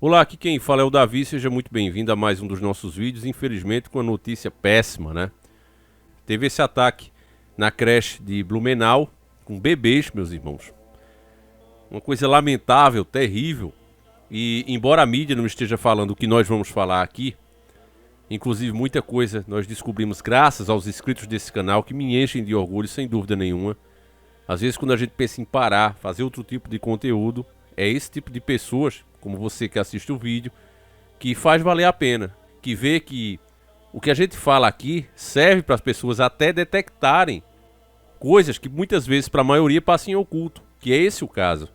Olá, aqui quem fala é o Davi, seja muito bem-vindo a mais um dos nossos vídeos, infelizmente com uma notícia péssima, né? Teve esse ataque na creche de Blumenau, com bebês, meus irmãos. Uma coisa lamentável, terrível, e embora a mídia não esteja falando o que nós vamos falar aqui, inclusive muita coisa nós descobrimos graças aos inscritos desse canal que me enchem de orgulho, sem dúvida nenhuma. Às vezes quando a gente pensa em parar, fazer outro tipo de conteúdo, é esse tipo de pessoas, como você que assiste o vídeo, que faz valer a pena, que vê que o que a gente fala aqui serve para as pessoas até detectarem coisas que muitas vezes para a maioria passam em oculto, que é esse o caso.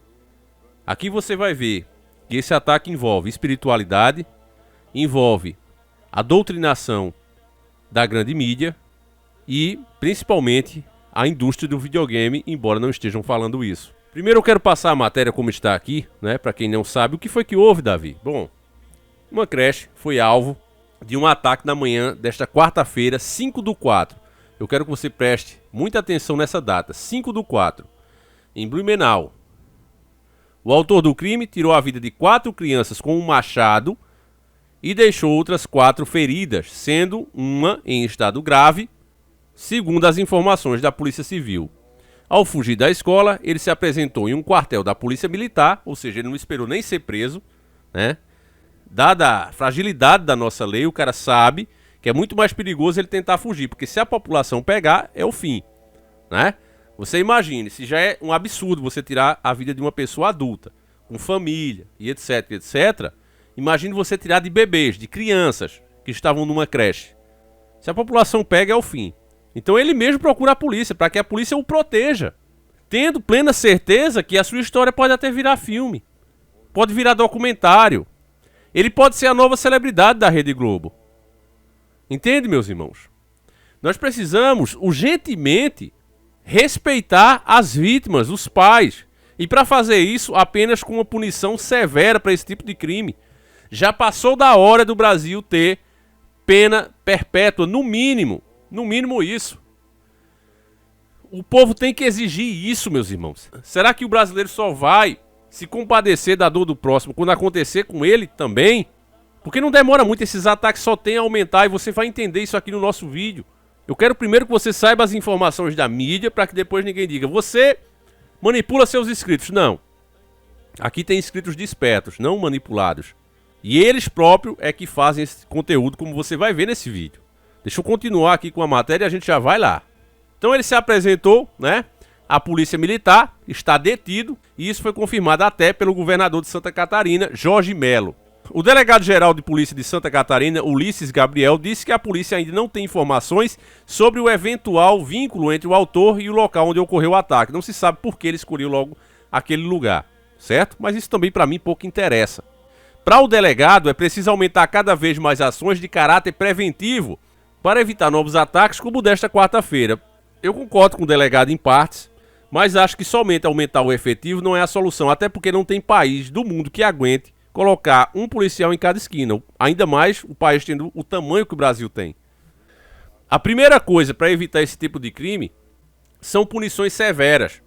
Aqui você vai ver que esse ataque envolve espiritualidade, envolve a doutrinação da grande mídia e principalmente a indústria do videogame, embora não estejam falando isso. Primeiro eu quero passar a matéria como está aqui, né? Para quem não sabe, o que foi que houve, Davi? Bom, uma creche foi alvo de um ataque na manhã desta quarta-feira, 5/4. Eu quero que você preste muita atenção nessa data, 5/4, em Blumenau. O autor do crime tirou a vida de 4 crianças com um machado e deixou outras 4 feridas, sendo uma em estado grave, segundo as informações da Polícia Civil. Ao fugir da escola, ele se apresentou em um quartel da Polícia Militar, ou seja, ele não esperou nem ser preso, né? Dada a fragilidade da nossa lei, o cara sabe que é muito mais perigoso ele tentar fugir, porque se a população pegar, é o fim, né? Você imagine, se já é um absurdo você tirar a vida de uma pessoa adulta, com família e etc, etc, imagine você tirar de bebês, de crianças que estavam numa creche. Se a população pega, é o fim. Então ele mesmo procura a polícia, para que a polícia o proteja, tendo plena certeza que a sua história pode até virar filme, pode virar documentário, ele pode ser a nova celebridade da Rede Globo. Entende, meus irmãos? Nós precisamos urgentemente respeitar as vítimas, os pais, e para fazer isso apenas com uma punição severa para esse tipo de crime. Já passou da hora do Brasil ter pena perpétua, no mínimo isso. O povo tem que exigir isso, meus irmãos. Será que o brasileiro só vai se compadecer da dor do próximo quando acontecer com ele também? Porque não demora muito, esses ataques só têm a aumentar e você vai entender isso aqui no nosso vídeo. Eu quero primeiro que você saiba as informações da mídia para que depois ninguém diga: você manipula seus inscritos. Não. Aqui tem inscritos despertos, não manipulados. E eles próprios é que fazem esse conteúdo, como você vai ver nesse vídeo. Deixa eu continuar aqui com a matéria e a gente já vai lá. Então ele se apresentou, né? A polícia militar, está detido, e isso foi confirmado até pelo governador de Santa Catarina, Jorge Melo. O delegado-geral de polícia de Santa Catarina, Ulisses Gabriel, disse que a polícia ainda não tem informações sobre o eventual vínculo entre o autor e o local onde ocorreu o ataque. Não se sabe por que ele escolheu logo aquele lugar, certo? Mas isso também para mim pouco interessa. Para o delegado é preciso aumentar cada vez mais ações de caráter preventivo para evitar novos ataques como o desta quarta-feira. Eu concordo com o delegado em partes, mas acho que somente aumentar o efetivo não é a solução, até porque não tem país do mundo que aguente colocar um policial em cada esquina, ainda mais o país tendo o tamanho que o Brasil tem. A primeira coisa para evitar esse tipo de crime são punições severas.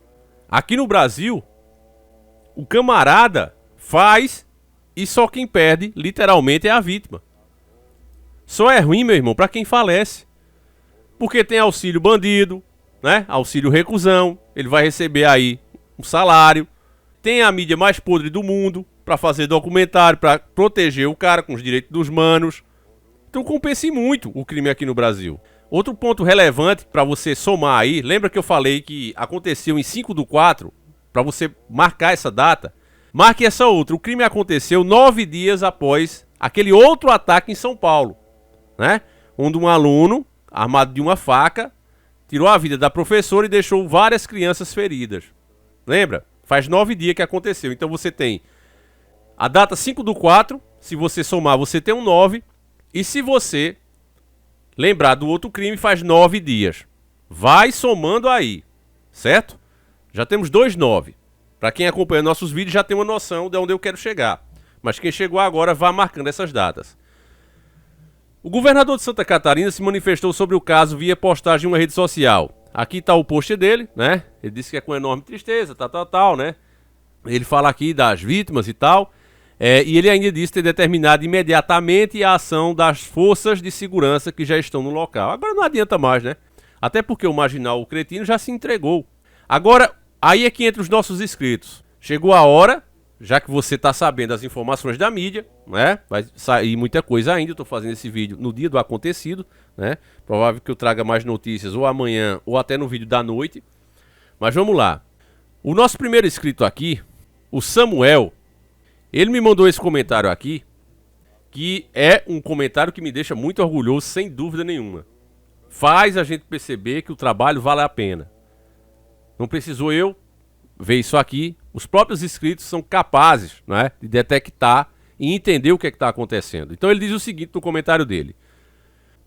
Aqui no Brasil, o camarada faz e só quem perde, literalmente, é a vítima. Só é ruim, meu irmão, para quem falece. Porque tem auxílio bandido, né? Auxílio reclusão, ele vai receber aí um salário. Tem a mídia mais podre do mundo para fazer documentário, para proteger o cara com os direitos dos manos. Então compensa muito o crime aqui no Brasil. Outro ponto relevante para você somar aí, lembra que eu falei que aconteceu em 5/4, para você marcar essa data? Marque essa outra. O crime aconteceu 9 dias após aquele outro ataque em São Paulo, né? Onde um aluno, armado de uma faca, tirou a vida da professora e deixou várias crianças feridas. Lembra? Faz 9 dias que aconteceu. Então você tem a data 5/4, se você somar você tem um 9. E se você lembrar do outro crime, faz 9 dias. Vai somando aí, certo? Já temos 2 9. Para quem acompanha nossos vídeos já tem uma noção de onde eu quero chegar. Mas quem chegou agora vá marcando essas datas. O governador de Santa Catarina se manifestou sobre o caso via postagem em uma rede social. Aqui está o post dele, né? Ele disse que é com enorme tristeza, tal, né? Ele fala aqui das vítimas e tal. E ele ainda disse ter determinado imediatamente a ação das forças de segurança que já estão no local. Agora não adianta mais, né? Até porque o marginal, o cretino, já se entregou. Agora, aí é que entra os nossos inscritos. Chegou a hora, já que você está sabendo as informações da mídia, né? Vai sair muita coisa ainda. Eu estou fazendo esse vídeo no dia do acontecido, né? Provável que eu traga mais notícias ou amanhã ou até no vídeo da noite. Mas vamos lá. O nosso primeiro inscrito aqui, o Samuel, ele me mandou esse comentário aqui, que é um comentário que me deixa muito orgulhoso, sem dúvida nenhuma. Faz a gente perceber que o trabalho vale a pena. Não precisou eu ver isso aqui. Os próprios inscritos são capazes, né, de detectar e entender o que é que está acontecendo. Então ele diz o seguinte no comentário dele.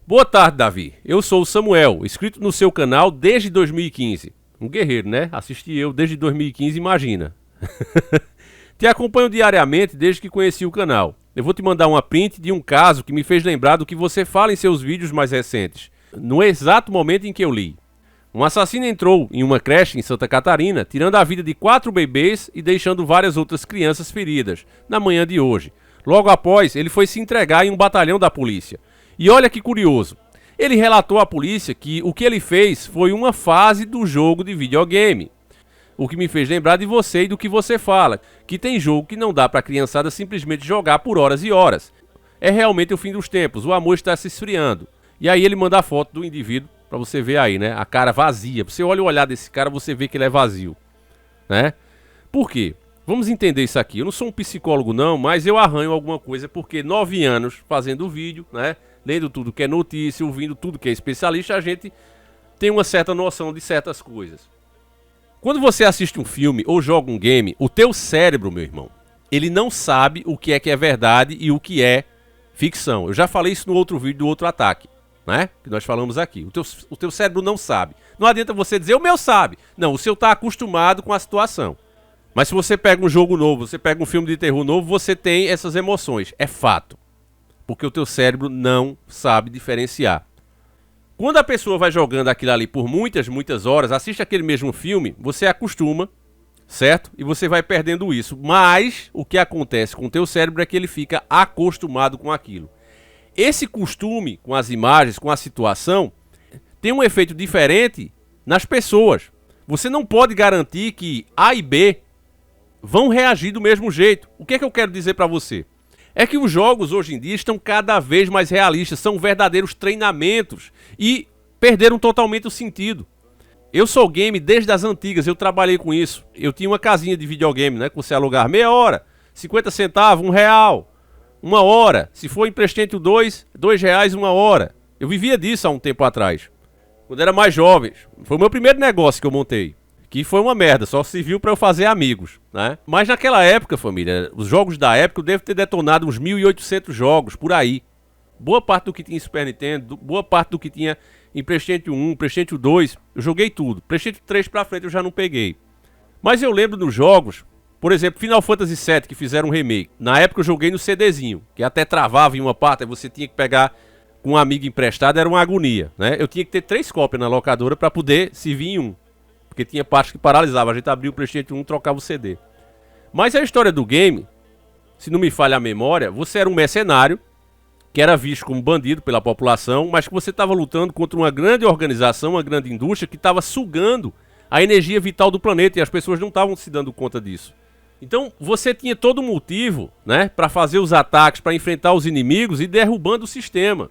Boa tarde, Davi. Eu sou o Samuel, inscrito no seu canal desde 2015. Um guerreiro, né? Assisti eu desde 2015, imagina. Te acompanho diariamente desde que conheci o canal. Eu vou te mandar uma print de um caso que me fez lembrar do que você fala em seus vídeos mais recentes. No exato momento em que eu li. Um assassino entrou em uma creche em Santa Catarina, tirando a vida de 4 bebês e deixando várias outras crianças feridas, na manhã de hoje. Logo após, ele foi se entregar em um batalhão da polícia. E olha que curioso. Ele relatou à polícia que o que ele fez foi uma fase do jogo de videogame. O que me fez lembrar de você e do que você fala, que tem jogo que não dá pra criançada simplesmente jogar por horas e horas. É realmente o fim dos tempos, o amor está se esfriando. E aí ele manda a foto do indivíduo, pra você ver aí, né, a cara vazia. Você olha o olhar desse cara, você vê que ele é vazio, né? Por quê? Vamos entender isso aqui. Eu não sou um psicólogo não, mas eu arranho alguma coisa, porque 9 anos fazendo vídeo, né, lendo tudo que é notícia, ouvindo tudo que é especialista, a gente tem uma certa noção de certas coisas. Quando você assiste um filme ou joga um game, o teu cérebro, meu irmão, ele não sabe o que é verdade e o que é ficção. Eu já falei isso no outro vídeo do outro ataque, né? Que nós falamos aqui. O teu cérebro não sabe. Não adianta você dizer, o meu sabe. Não, o seu está acostumado com a situação. Mas se você pega um jogo novo, você pega um filme de terror novo, você tem essas emoções. É fato. Porque o teu cérebro não sabe diferenciar. Quando a pessoa vai jogando aquilo ali por muitas horas, assiste aquele mesmo filme, você acostuma, certo? E você vai perdendo isso. Mas o que acontece com o teu cérebro é que ele fica acostumado com aquilo. Esse costume com as imagens, com a situação, tem um efeito diferente nas pessoas. Você não pode garantir que A e B vão reagir do mesmo jeito. O que é que eu quero dizer para você? É que os jogos hoje em dia estão cada vez mais realistas, são verdadeiros treinamentos e perderam totalmente o sentido. Eu sou game desde as antigas, eu trabalhei com isso. Eu tinha uma casinha de videogame, né, que você alugar meia hora, 50 centavos, R$1, uma hora. Se for em Presente 2, R$2 uma hora. Eu vivia disso há um tempo atrás, quando era mais jovem. Foi o meu primeiro negócio que eu montei. Que foi uma merda, só serviu pra eu fazer amigos, né? Mas naquela época, família, os jogos da época eu devo ter detonado uns 1.800 jogos, por aí. Boa parte do que tinha em Super Nintendo, boa parte do que tinha em PlayStation 1, PlayStation 2, eu joguei tudo. PlayStation 3 pra frente eu já não peguei. Mas eu lembro dos jogos, por exemplo, Final Fantasy VII, que fizeram um remake. Na época eu joguei no CDzinho, que até travava em uma parte, aí você tinha que pegar com um amigo emprestado, era uma agonia, né? Eu tinha que ter 3 cópias na locadora pra poder se vir em um. Porque tinha parte que paralisava, a gente abria o PlayStation 1 e trocava o CD. Mas a história do game, se não me falha a memória, você era um mercenário, que era visto como bandido pela população, mas que você estava lutando contra uma grande organização, uma grande indústria, que estava sugando a energia vital do planeta, e as pessoas não estavam se dando conta disso. Então você tinha todo motivo, né, para fazer os ataques, para enfrentar os inimigos e derrubando o sistema.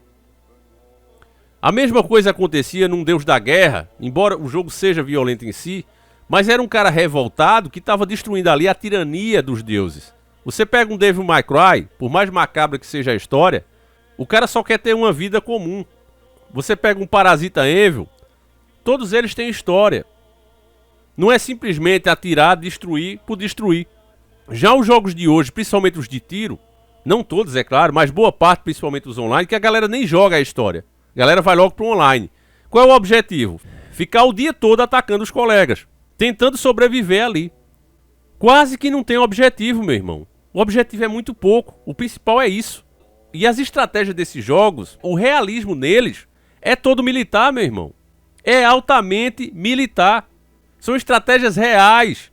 A mesma coisa acontecia num Deus da Guerra, embora o jogo seja violento em si, mas era um cara revoltado que estava destruindo ali a tirania dos deuses. Você pega um Devil May Cry, por mais macabra que seja a história, o cara só quer ter uma vida comum. Você pega um Parasita Evil, todos eles têm história. Não é simplesmente atirar, destruir por destruir. Já os jogos de hoje, principalmente os de tiro, não todos é claro, mas boa parte, principalmente os online, que a galera nem joga a história. A galera vai logo pro online. Qual é o objetivo? Ficar o dia todo atacando os colegas, tentando sobreviver ali. Quase que não tem objetivo, meu irmão. O objetivo é muito pouco. O principal é isso. E as estratégias desses jogos, o realismo neles, é todo militar, meu irmão. É altamente militar. São estratégias reais.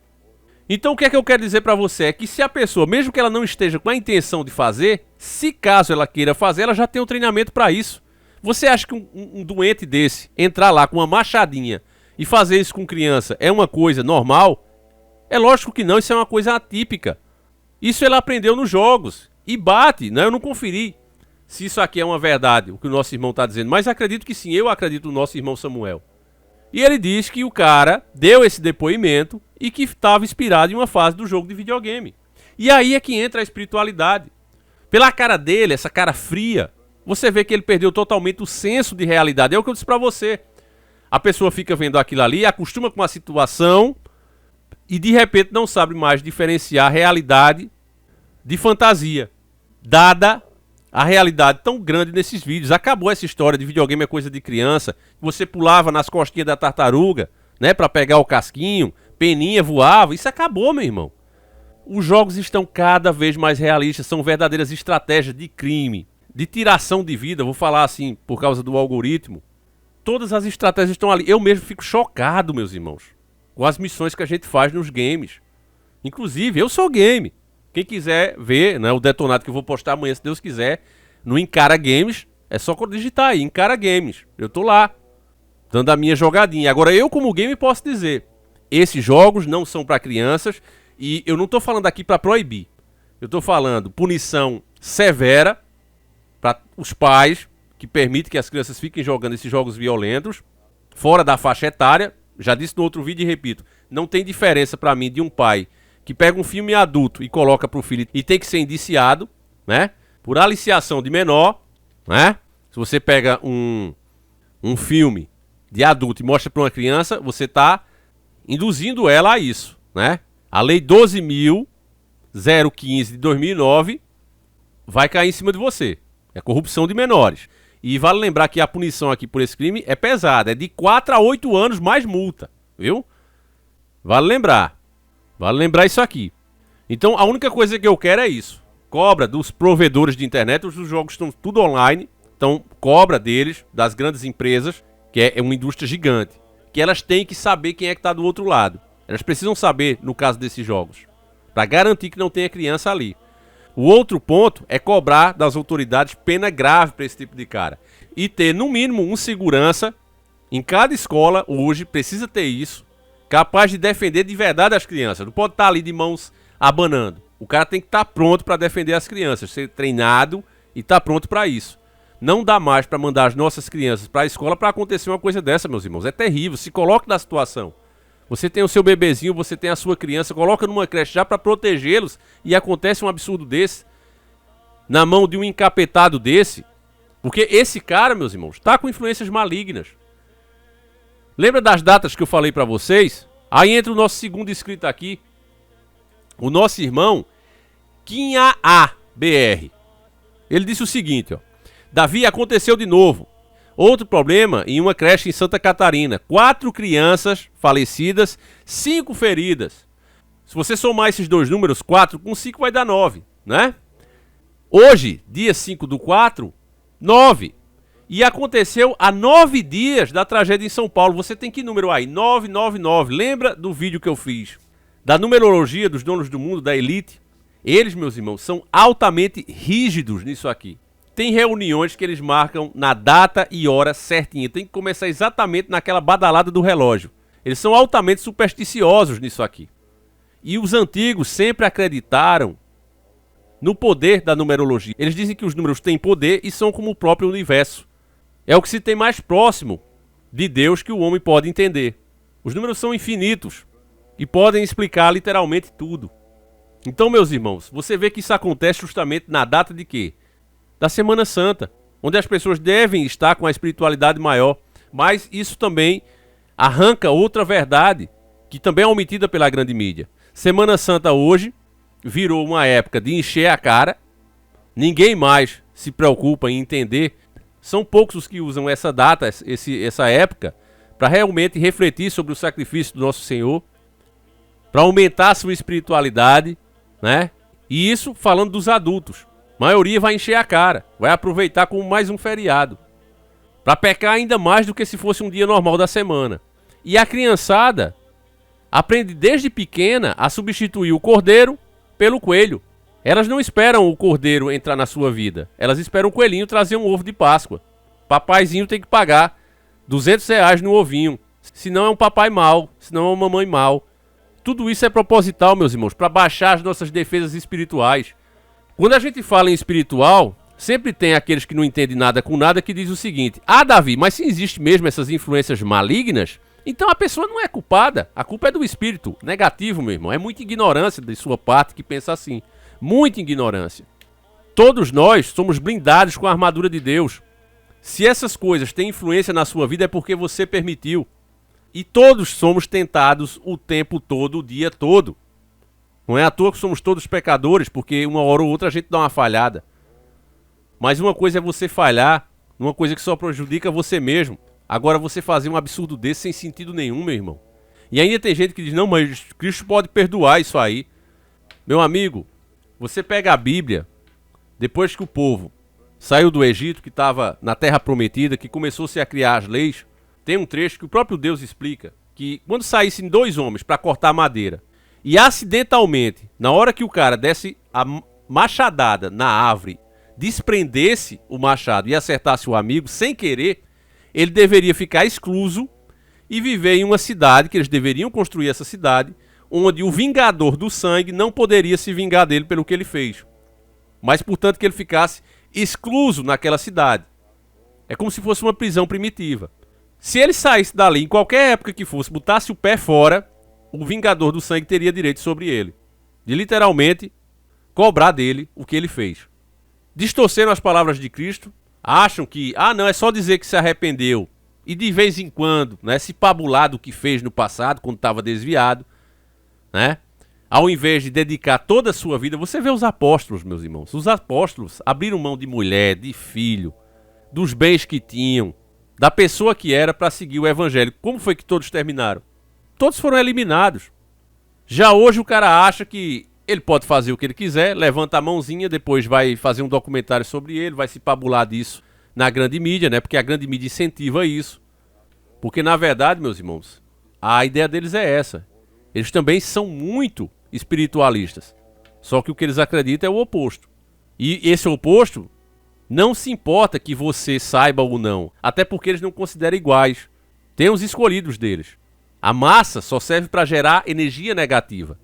Então o que é que eu quero dizer pra você é que se a pessoa, mesmo que ela não esteja com a intenção de fazer, se caso ela queira fazer, ela já tem um treinamento pra isso. Você acha que um doente desse entrar lá com uma machadinha e fazer isso com criança é uma coisa normal? É lógico que não, isso é uma coisa atípica. Isso ele aprendeu nos jogos. E bate, né? Eu não conferi se isso aqui é uma verdade, o que o nosso irmão está dizendo. Mas acredito que sim, eu acredito no nosso irmão Samuel. E ele diz que o cara deu esse depoimento e que estava inspirado em uma fase do jogo de videogame. E aí é que entra a espiritualidade. Pela cara dele, essa cara fria, você vê que ele perdeu totalmente o senso de realidade. É o que eu disse pra você. A pessoa fica vendo aquilo ali, acostuma com a situação e de repente não sabe mais diferenciar realidade de fantasia. Dada a realidade tão grande nesses vídeos. Acabou essa história de videogame é coisa de criança. Você pulava nas costinhas da tartaruga, né, pra pegar o casquinho, peninha voava. Isso acabou, meu irmão. Os jogos estão cada vez mais realistas, são verdadeiras estratégias de crime, de tiração de vida, vou falar assim, por causa do algoritmo. Todas as estratégias estão ali. Eu mesmo fico chocado, meus irmãos, com as missões que a gente faz nos games. Inclusive, eu sou game. Quem quiser ver, né, o detonado que eu vou postar amanhã, se Deus quiser, no Encara Games, é só digitar aí, Encara Games. Eu tô lá, dando a minha jogadinha. Agora, eu como game posso dizer, esses jogos não são para crianças e eu não tô falando aqui para proibir. Eu tô falando punição severa para os pais que permitem que as crianças fiquem jogando esses jogos violentos, fora da faixa etária. Já disse no outro vídeo e repito, não tem diferença para mim de um pai que pega um filme adulto e coloca pro filho e tem que ser indiciado, né? Por aliciação de menor, né? Se você pega um filme de adulto e mostra para uma criança, você tá induzindo ela a isso, né? A lei 12.015 de 2009 vai cair em cima de você. É corrupção de menores. E vale lembrar que a punição aqui por esse crime é pesada, é de 4 a 8 anos mais multa, viu? Vale lembrar isso aqui. Então a única coisa que eu quero é isso. Cobra dos provedores de internet, os jogos estão tudo online. Então cobra deles, das grandes empresas, que é uma indústria gigante. Que elas têm que saber quem é que está do outro lado. Elas precisam saber, no caso desses jogos, para garantir que não tenha criança ali. O outro ponto é cobrar das autoridades pena grave para esse tipo de cara. E ter no mínimo um segurança em cada escola hoje, precisa ter isso, capaz de defender de verdade as crianças. Não pode estar ali de mãos abanando. O cara tem que estar pronto para defender as crianças, ser treinado e estar pronto para isso. Não dá mais para mandar as nossas crianças para a escola para acontecer uma coisa dessa, meus irmãos. É terrível. Se coloque na situação. Você tem o seu bebezinho, você tem a sua criança, coloca numa creche já para protegê-los e acontece um absurdo desse na mão de um encapetado desse. Porque esse cara, meus irmãos, está com influências malignas. Lembra das datas que eu falei para vocês? Aí entra o nosso segundo inscrito aqui, o nosso irmão Quinha BR. Ele disse o seguinte, ó: Davi, aconteceu de novo. Outro problema em uma creche em Santa Catarina. 4 crianças falecidas, 5 feridas. Se você somar esses dois números, 4 com 5 vai dar 9, né? Hoje, dia 5/4, 9. E aconteceu há 9 dias da tragédia em São Paulo. Você tem que número aí? 999. Lembra do vídeo que eu fiz? Da numerologia dos donos do mundo, da elite? Eles, meus irmãos, são altamente rígidos nisso aqui. Tem reuniões que eles marcam na data e hora certinha. Tem que começar exatamente naquela badalada do relógio. Eles são altamente supersticiosos nisso aqui. E os antigos sempre acreditaram no poder da numerologia. Eles dizem que os números têm poder e são como o próprio universo. É o que se tem mais próximo de Deus que o homem pode entender. Os números são infinitos e podem explicar literalmente tudo. Então, meus irmãos, você vê que isso acontece justamente na data de quê? Da Semana Santa, onde as pessoas devem estar com a espiritualidade maior. Mas isso também arranca outra verdade, que também é omitida pela grande mídia. Semana Santa hoje virou uma época de encher a cara. Ninguém mais se preocupa em entender. São poucos os que usam essa data, essa época, para realmente refletir sobre o sacrifício do nosso Senhor, para aumentar a sua espiritualidade, né? E isso falando dos adultos. A maioria vai encher a cara, vai aproveitar como mais um feriado, para pecar ainda mais do que se fosse um dia normal da semana. E a criançada aprende desde pequena a substituir o cordeiro pelo coelho. Elas não esperam o cordeiro entrar na sua vida. Elas esperam o coelhinho trazer um ovo de Páscoa. Papaizinho tem que pagar R$ 200 no ovinho. Senão é um papai mau, senão é uma mamãe mau. Tudo isso é proposital, meus irmãos, para baixar as nossas defesas espirituais. Quando a gente fala em espiritual, sempre tem aqueles que não entendem nada com nada que diz o seguinte: ah, Davi, mas se existe mesmo essas influências malignas, então a pessoa não é culpada. A culpa é do espírito negativo, meu irmão. É muita ignorância de sua parte que pensa assim. Muita ignorância. Todos nós somos blindados com a armadura de Deus. Se essas coisas têm influência na sua vida é porque você permitiu. E todos somos tentados o tempo todo, o dia todo. Não é à toa que somos todos pecadores, porque uma hora ou outra a gente dá uma falhada. Mas uma coisa é você falhar, uma coisa que só prejudica você mesmo. Agora você fazer um absurdo desse sem sentido nenhum, meu irmão. E ainda tem gente que diz, não, mas Cristo pode perdoar isso aí. Meu amigo, você pega a Bíblia, depois que o povo saiu do Egito, que estava na Terra Prometida, que começou-se a criar as leis, tem um trecho que o próprio Deus explica, que quando saíssem 2 homens para cortar madeira, e acidentalmente, na hora que o cara desse a machadada na árvore, desprendesse o machado e acertasse o amigo, sem querer, ele deveria ficar excluso e viver em uma cidade, que eles deveriam construir essa cidade, onde o vingador do sangue não poderia se vingar dele pelo que ele fez. Mas, portanto, que ele ficasse excluso naquela cidade. É como se fosse uma prisão primitiva. Se ele saísse dali, em qualquer época que fosse, botasse o pé fora, o vingador do sangue teria direito sobre ele. De literalmente cobrar dele o que ele fez. Distorceram as palavras de Cristo, acham que, não, é só dizer que se arrependeu. E de vez em quando, né, se pabular do que fez no passado, quando estava desviado, né? Ao invés de dedicar toda a sua vida, você vê os apóstolos, meus irmãos. Os apóstolos abriram mão de mulher, de filho, dos bens que tinham, da pessoa que era para seguir o evangelho. Como foi que todos terminaram? Todos foram eliminados. Já hoje o cara acha que ele pode fazer o que ele quiser, levanta a mãozinha, depois vai fazer um documentário sobre ele, vai se pabular disso na grande mídia, né? Porque a grande mídia incentiva isso. Porque na verdade, meus irmãos, a ideia deles é essa. Eles também são muito espiritualistas. Só que o que eles acreditam é o oposto. E esse oposto não se importa que você saiba ou não. Até porque eles não consideram iguais. Tem os escolhidos deles. A massa só serve para gerar energia negativa.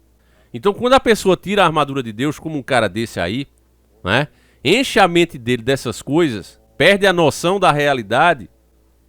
Então quando a pessoa tira a armadura de Deus, como um cara desse aí, né, enche a mente dele dessas coisas, perde a noção da realidade.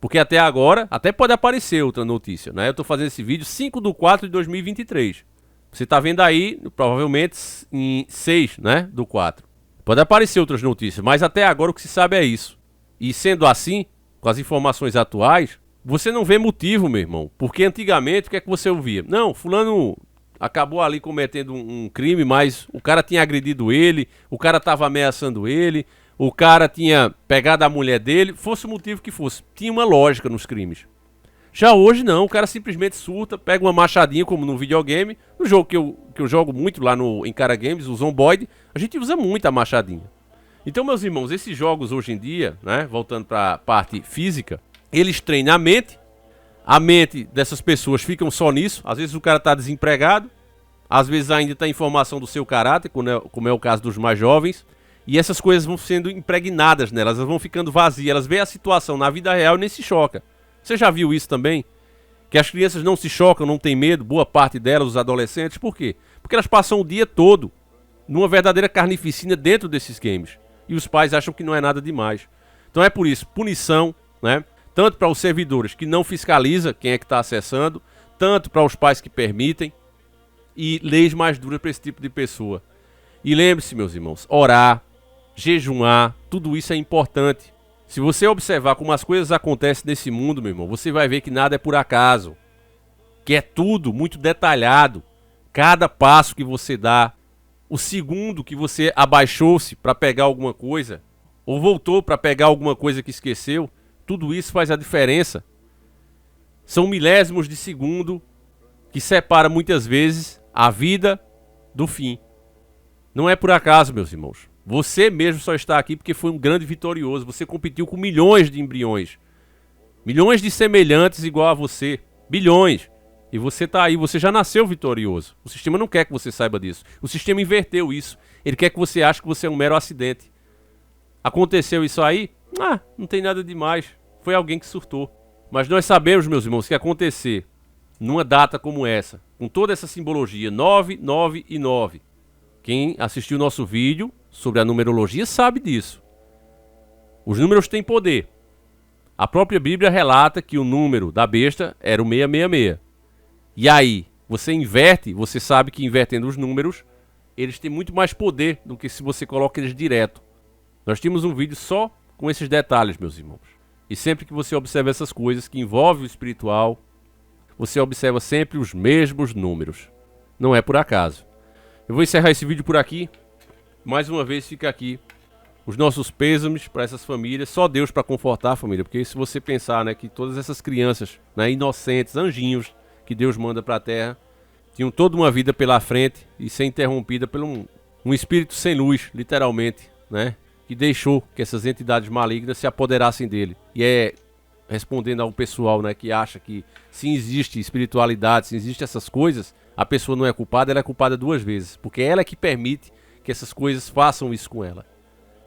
Porque até agora, até pode aparecer outra notícia, né? Eu tô fazendo esse vídeo 5/4/2023. Você tá vendo aí, provavelmente em 6/4. Pode aparecer outras notícias, mas até agora o que se sabe é isso. E sendo assim, com as informações atuais, você não vê motivo, meu irmão. Porque antigamente, o que é que você ouvia? Não, fulano acabou ali cometendo um crime, mas o cara tinha agredido ele, o cara tava ameaçando ele, o cara tinha pegado a mulher dele, fosse o motivo que fosse. Tinha uma lógica nos crimes. Já hoje não, o cara simplesmente surta, pega uma machadinha como no videogame. No jogo que eu jogo muito lá no Encara Games, o Zomboid, a gente usa muito a machadinha. Então, meus irmãos, esses jogos hoje em dia, né, voltando para a parte física, eles treinam a mente dessas pessoas ficam só nisso. Às vezes o cara está desempregado, às vezes ainda está em formação do seu caráter, como é o caso dos mais jovens. E essas coisas vão sendo impregnadas nelas, elas vão ficando vazias, elas veem a situação na vida real e nem se choca. Você já viu isso também? Que as crianças não se chocam, não têm medo, boa parte delas, os adolescentes, por quê? Porque elas passam o dia todo numa verdadeira carnificina dentro desses games. E os pais acham que não é nada demais. Então é por isso, punição, né? Tanto para os servidores que não fiscaliza quem é que está acessando, tanto para os pais que permitem, e leis mais duras para esse tipo de pessoa. E lembre-se, meus irmãos, orar, jejuar, tudo isso é importante. Se você observar como as coisas acontecem nesse mundo, meu irmão, você vai ver que nada é por acaso. Que é tudo muito detalhado. Cada passo que você dá, o segundo que você abaixou-se para pegar alguma coisa, ou voltou para pegar alguma coisa que esqueceu, tudo isso faz a diferença. São milésimos de segundo que separa muitas vezes a vida do fim. Não é por acaso, meus irmãos. Você mesmo só está aqui porque foi um grande vitorioso. Você competiu com milhões de embriões. Milhões de semelhantes igual a você. Bilhões. E você tá aí, você já nasceu vitorioso. O sistema não quer que você saiba disso. O sistema inverteu isso. Ele quer que você ache que você é um mero acidente. Aconteceu isso aí? Não tem nada demais. Foi alguém que surtou. Mas nós sabemos, meus irmãos, que acontecer numa data como essa, com toda essa simbologia, 9, 9 e 9. Quem assistiu o nosso vídeo sobre a numerologia sabe disso. Os números têm poder. A própria Bíblia relata que o número da besta era o 666. E aí, você inverte, você sabe que invertendo os números, eles têm muito mais poder do que se você coloca eles direto. Nós temos um vídeo só com esses detalhes, meus irmãos. E sempre que você observa essas coisas que envolvem o espiritual, você observa sempre os mesmos números. Não é por acaso. Eu vou encerrar esse vídeo por aqui. Mais uma vez fica aqui os nossos pêsames para essas famílias. Só Deus para confortar a família. Porque se você pensar, né, que todas essas crianças, né, inocentes, anjinhos, que Deus manda para a terra, tinham toda uma vida pela frente e ser interrompida por um espírito sem luz, literalmente, né? Que deixou que essas entidades malignas se apoderassem dele. E é respondendo ao pessoal, né, que acha que se existe espiritualidade, se existe essas coisas, a pessoa não é culpada, ela é culpada duas vezes. Porque ela é que permite que essas coisas façam isso com ela.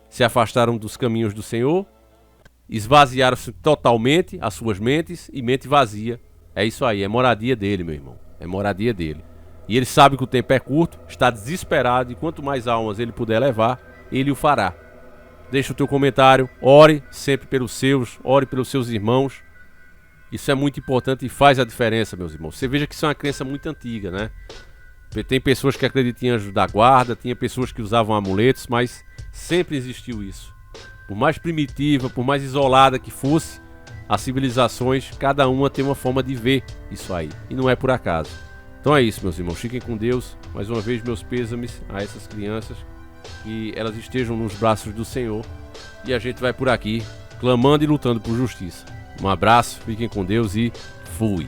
Se afastaram dos caminhos do Senhor, esvaziaram-se totalmente as suas mentes e mente vazia. É isso aí, é moradia dele, meu irmão. É moradia dele. E ele sabe que o tempo é curto, está desesperado e quanto mais almas ele puder levar, ele o fará. Deixa o teu comentário, ore sempre pelos seus, ore pelos seus irmãos. Isso é muito importante e faz a diferença, meus irmãos. Você veja que isso é uma crença muito antiga, né? Tem pessoas que acreditam em anjos da guarda, tinha pessoas que usavam amuletos, mas sempre existiu isso. Por mais primitiva, por mais isolada que fosse, as civilizações, cada uma tem uma forma de ver isso aí. E não é por acaso. Então é isso, meus irmãos. Fiquem com Deus. Mais uma vez, meus pêsames a essas crianças. Que elas estejam nos braços do Senhor. E a gente vai por aqui, clamando e lutando por justiça. Um abraço, fiquem com Deus e fui.